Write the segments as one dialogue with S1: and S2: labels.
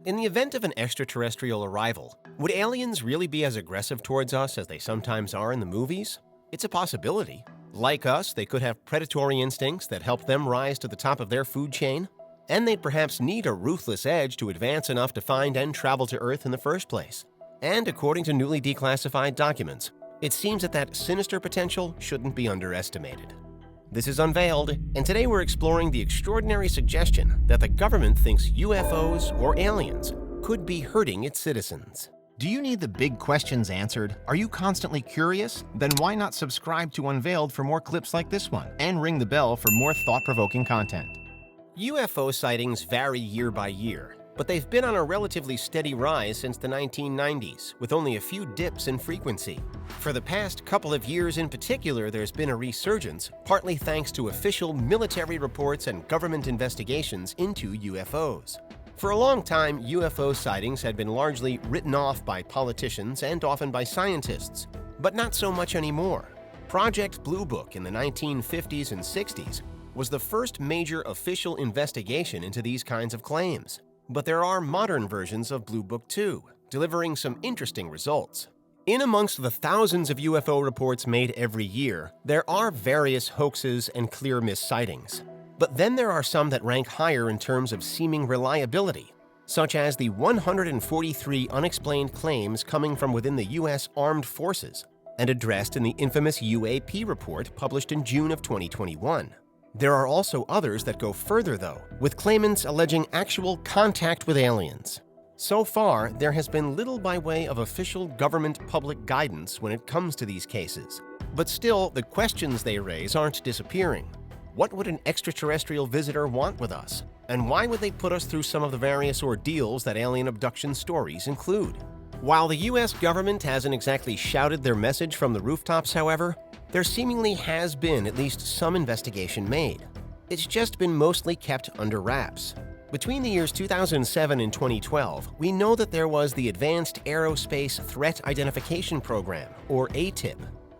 S1: In the event of an extraterrestrial arrival, would aliens really be as aggressive towards us as they sometimes are in the movies? It's a possibility. Like us, they could have predatory instincts that help them rise to the top of their food chain, and they'd perhaps need a ruthless edge to advance enough to find and travel to Earth in the first place. And according to newly declassified documents, it seems that sinister potential shouldn't be underestimated. This is Unveiled, and today we're exploring the extraordinary suggestion that the government thinks UFOs or aliens could be hurting its citizens.
S2: Do you need the big questions answered? Are you constantly curious? Then why not subscribe to Unveiled for more clips like this one, and ring the bell for more thought-provoking content.
S1: UFO sightings vary year by year, but they've been on a relatively steady rise since the 1990s, with only a few dips in frequency. For the past couple of years in particular, there's been a resurgence, partly thanks to official military reports and government investigations into UFOs. For a long time, UFO sightings had been largely written off by politicians and often by scientists, but not so much anymore. Project Blue Book in the 1950s and 60s was the first major official investigation into these kinds of claims. But there are modern versions of Blue Book too, delivering some interesting results. In amongst the thousands of UFO reports made every year, there are various hoaxes and clear miss sightings. But then there are some that rank higher in terms of seeming reliability, such as the 143 unexplained claims coming from within the U.S. Armed Forces and addressed in the infamous UAP report published in June of 2021. There are also others that go further, though, with claimants alleging actual contact with aliens. So far, there has been little by way of official government public guidance when it comes to these cases. But still, the questions they raise aren't disappearing. What would an extraterrestrial visitor want with us? And why would they put us through some of the various ordeals that alien abduction stories include? While the U.S. government hasn't exactly shouted their message from the rooftops, however, there seemingly has been at least some investigation made. It's just been mostly kept under wraps. Between the years 2007 and 2012, we know that there was the Advanced Aerospace Threat Identification Program, or ATIP.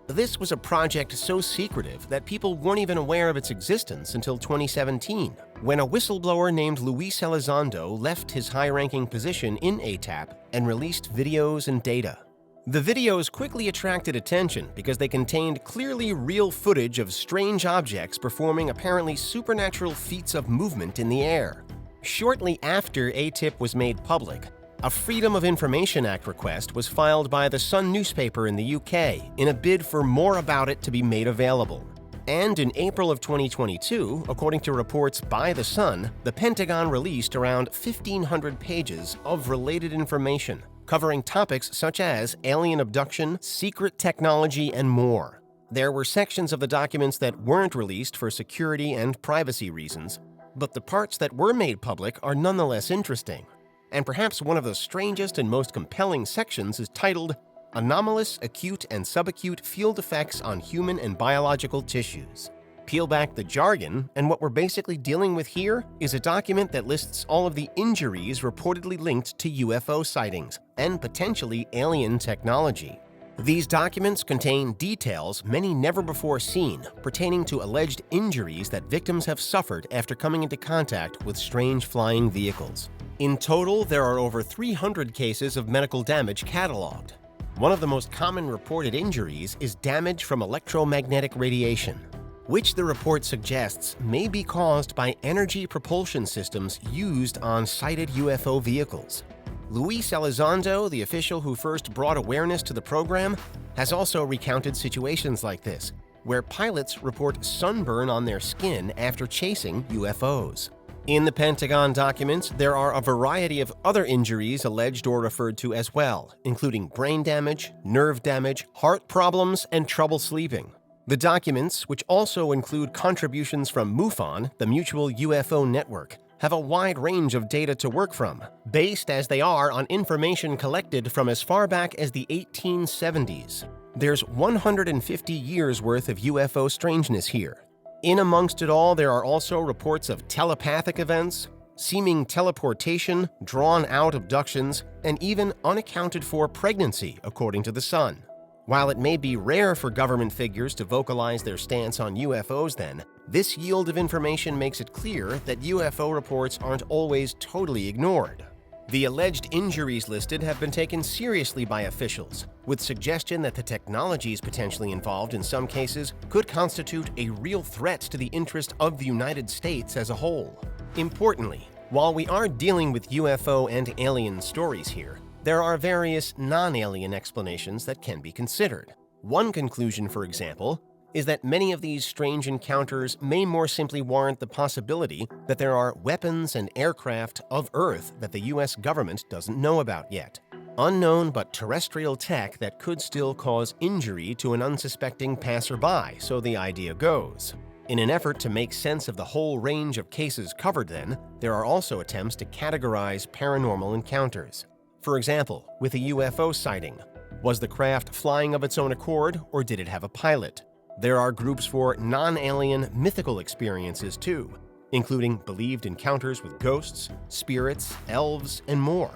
S1: This was a project so secretive that people weren't even aware of its existence until 2017, when a whistleblower named Luis Elizondo left his high-ranking position in ATAP and released videos and data. The videos quickly attracted attention because they contained clearly real footage of strange objects performing apparently supernatural feats of movement in the air. Shortly after ATIP was made public, a Freedom of Information Act request was filed by the Sun newspaper in the UK in a bid for more about it to be made available. And in April of 2022, according to reports by the Sun, the Pentagon released around 1,500 pages of related information, covering topics such as alien abduction, secret technology, and more. There were sections of the documents that weren't released for security and privacy reasons, but the parts that were made public are nonetheless interesting. And perhaps one of the strangest and most compelling sections is titled Anomalous Acute and Subacute Field Effects on Human and Biological Tissues. Peel back the jargon, and what we're basically dealing with here is a document that lists all of the injuries reportedly linked to UFO sightings and potentially alien technology. These documents contain details many never before seen pertaining to alleged injuries that victims have suffered after coming into contact with strange flying vehicles. In total, there are over 300 cases of medical damage cataloged. One of the most common reported injuries is damage from electromagnetic radiation, which the report suggests may be caused by energy propulsion systems used on sighted UFO vehicles. Luis Elizondo, the official who first brought awareness to the program, has also recounted situations like this, where pilots report sunburn on their skin after chasing UFOs. In the Pentagon documents, there are a variety of other injuries alleged or referred to as well, including brain damage, nerve damage, heart problems, and trouble sleeping. The documents, which also include contributions from MUFON, the Mutual UFO Network, have a wide range of data to work from, based as they are on information collected from as far back as the 1870s. There's 150 years worth of UFO strangeness here. In amongst it all, there are also reports of telepathic events, seeming teleportation, drawn-out abductions, and even unaccounted-for pregnancy, according to the Sun. While it may be rare for government figures to vocalize their stance on UFOs then, this yield of information makes it clear that UFO reports aren't always totally ignored. The alleged injuries listed have been taken seriously by officials, with suggestion that the technologies potentially involved in some cases could constitute a real threat to the interest of the United States as a whole. Importantly, while we are dealing with UFO and alien stories here, there are various non-alien explanations that can be considered. One conclusion, for example, is that many of these strange encounters may more simply warrant the possibility that there are weapons and aircraft of Earth that the US government doesn't know about yet. Unknown but terrestrial tech that could still cause injury to an unsuspecting passerby, so the idea goes. In an effort to make sense of the whole range of cases covered then, there are also attempts to categorize paranormal encounters. For example, with a UFO sighting, was the craft flying of its own accord or did it have a pilot? There are groups for non-alien mythical experiences too, including believed encounters with ghosts, spirits, elves, and more.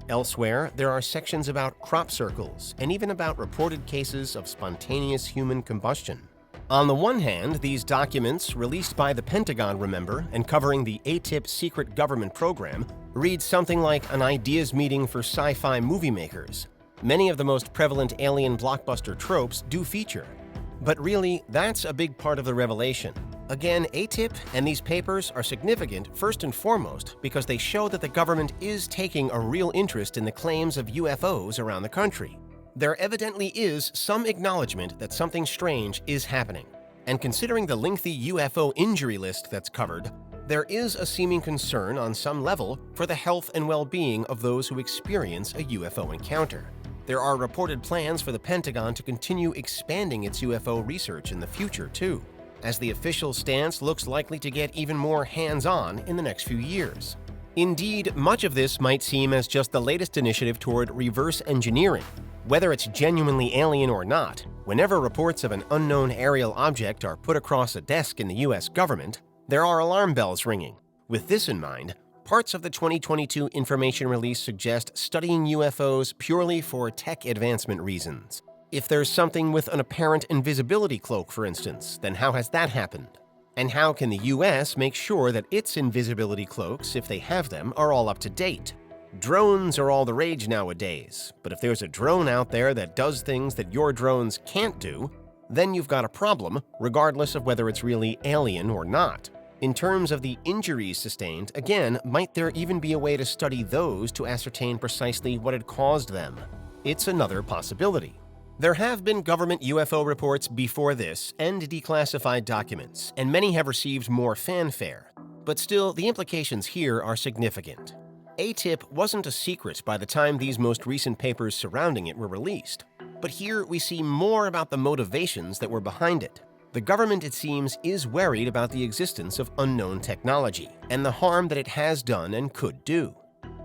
S1: Elsewhere, there are sections about crop circles and even about reported cases of spontaneous human combustion. On the one hand, these documents, released by the Pentagon, remember, and covering the ATIP secret government program, read something like an ideas meeting for sci-fi movie makers. Many of the most prevalent alien blockbuster tropes do feature. But really, that's a big part of the revelation. Again, ATIP and these papers are significant first and foremost because they show that the government is taking a real interest in the claims of UFOs around the country. There evidently is some acknowledgement that something strange is happening. And considering the lengthy UFO injury list that's covered, there is a seeming concern on some level for the health and well-being of those who experience a UFO encounter. There are reported plans for the Pentagon to continue expanding its UFO research in the future, too, as the official stance looks likely to get even more hands-on in the next few years. Indeed, much of this might seem as just the latest initiative toward reverse engineering. Whether it's genuinely alien or not, whenever reports of an unknown aerial object are put across a desk in the US government, there are alarm bells ringing. With this in mind, parts of the 2022 information release suggest studying UFOs purely for tech advancement reasons. If there's something with an apparent invisibility cloak, for instance, then how has that happened? And how can the US make sure that its invisibility cloaks, if they have them, are all up to date? Drones are all the rage nowadays, but if there's a drone out there that does things that your drones can't do, then you've got a problem, regardless of whether it's really alien or not. In terms of the injuries sustained, again, might there even be a way to study those to ascertain precisely what had caused them? It's another possibility. There have been government UFO reports before this and declassified documents, and many have received more fanfare. But still, the implications here are significant. ATIP wasn't a secret by the time these most recent papers surrounding it were released. But here we see more about the motivations that were behind it. The government, it seems, is worried about the existence of unknown technology and the harm that it has done and could do.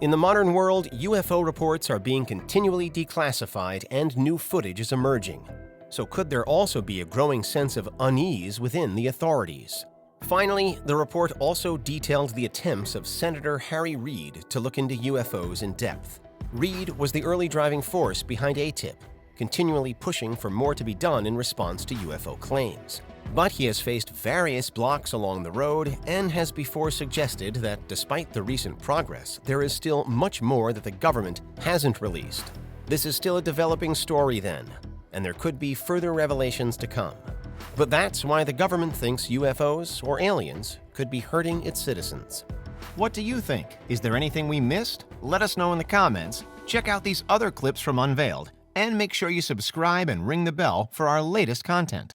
S1: In the modern world, UFO reports are being continually declassified and new footage is emerging. So could there also be a growing sense of unease within the authorities? Finally, the report also detailed the attempts of Senator Harry Reid to look into UFOs in depth. Reid was the early driving force behind ATIP, continually pushing for more to be done in response to UFO claims. But he has faced various blocks along the road and has before suggested that despite the recent progress, there is still much more that the government hasn't released. This is still a developing story then, and there could be further revelations to come. But that's why the government thinks UFOs or aliens could be hurting its citizens.
S2: What do you think? Is there anything we missed? Let us know in the comments. Check out these other clips from Unveiled, and make sure you subscribe and ring the bell for our latest content.